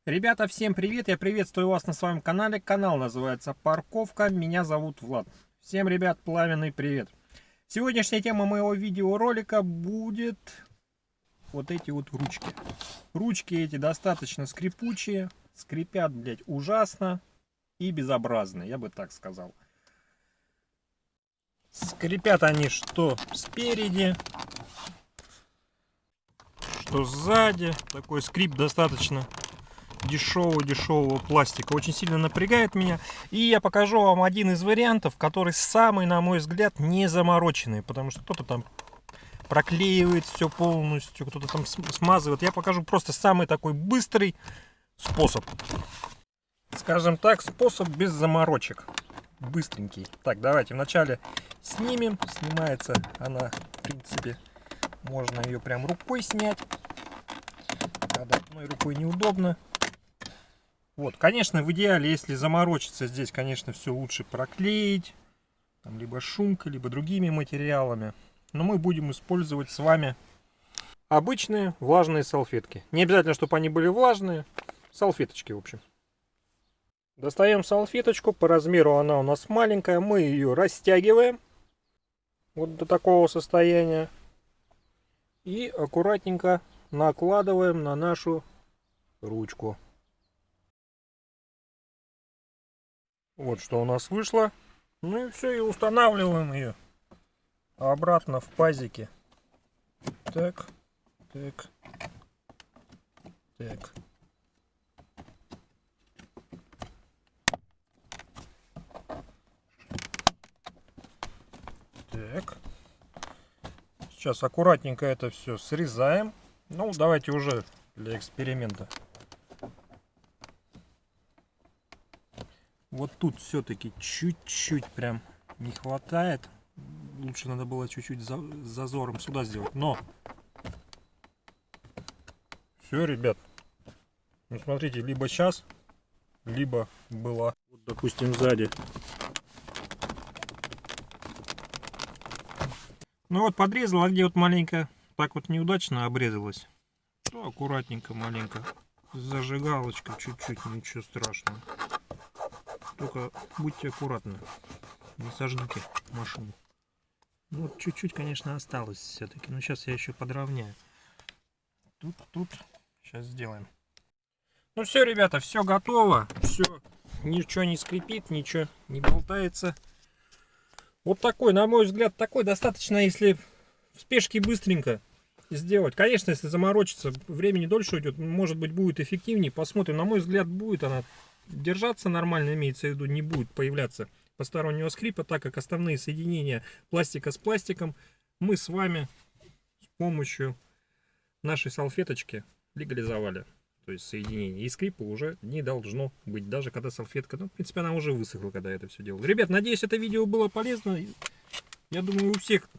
Ребята, всем привет! Я приветствую вас на своем канале. Канал называется Парковка. Меня зовут Влад. Всем, ребят, пламенный привет! Сегодняшняя тема моего видеоролика будет вот эти вот ручки. Ручки эти достаточно скрипучие, скрипят, блядь, ужасно и безобразно, я бы так сказал. Скрипят они что спереди, что сзади. Такой скрип достаточно дешевого пластика, очень сильно напрягает меня. И я покажу вам один из вариантов, который самый, на мой взгляд, не замороченный, потому что кто-то там проклеивает все полностью, кто-то там смазывает. Я покажу просто самый такой быстрый способ, скажем так, способ без заморочек, быстренький. Так, давайте вначале снимем. Снимается она, в принципе, можно ее прям рукой снять, правда, одной рукой неудобно. Вот, конечно, в идеале, если заморочиться здесь, конечно, все лучше проклеить, там, либо шумкой, либо другими материалами. Но мы будем использовать с вами обычные влажные салфетки. Не обязательно, чтобы они были влажные, салфеточки, в общем. Достаем салфеточку, по размеру она у нас маленькая, мы ее растягиваем вот до такого состояния и аккуратненько накладываем на нашу ручку. Вот что у нас вышло. Ну и все, и устанавливаем ее обратно в пазике. Так, так, так. Так. Сейчас аккуратненько это все срезаем. Ну, давайте уже для эксперимента. Вот тут все-таки чуть-чуть прям не хватает. Лучше надо было чуть-чуть зазором сюда сделать. Но все, ребят. Ну, смотрите, либо сейчас, либо была. Вот, допустим, сзади. Ну вот подрезала, где вот маленько так вот неудачно обрезалась. То аккуратненько, маленько. Зажигалочка чуть-чуть, ничего страшного. Только будьте аккуратны, не сожгите машину. Ну, вот чуть-чуть, конечно, осталось все-таки. Но сейчас я еще подровняю. Тут. Сейчас сделаем. Ну все, ребята, все готово. Все. Ничего не скрипит, ничего не болтается. Вот такой, на мой взгляд, такой достаточно, если в спешке быстренько сделать. Конечно, если заморочиться, времени дольше уйдет, может быть, будет эффективнее. Посмотрим. На мой взгляд, будет она держаться нормально, имеется в виду, не будет появляться постороннего скрипа, так как основные соединения пластика с пластиком мы с вами с помощью нашей салфеточки легализовали. То есть соединение и скрипа уже не должно быть, даже когда салфетка, ну, в принципе, она уже высохла, когда я это все делал. Ребят, надеюсь, это видео было полезно. Я думаю, у всех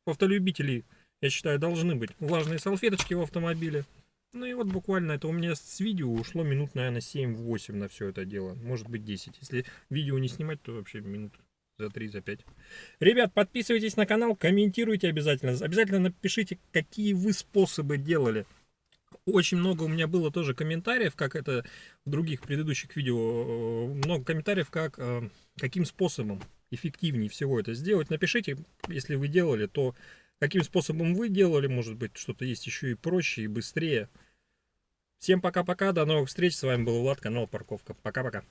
автолюбителей, я считаю, должны быть влажные салфеточки в автомобиле. Ну и вот буквально это у меня с видео ушло минут, наверное, 7-8 на все это дело. Может быть 10. Если видео не снимать, то вообще минут за 3, за 5. Ребят, подписывайтесь на канал, комментируйте обязательно. Обязательно напишите, какие вы способы делали. Очень много у меня было тоже комментариев, как это в других предыдущих видео. Много комментариев, каким способом эффективнее всего это сделать. Напишите, если вы делали, то каким способом вы делали, может быть, что-то есть еще и проще, и быстрее. Всем пока-пока, до новых встреч, с вами был Влад, канал Парковка. Пока-пока.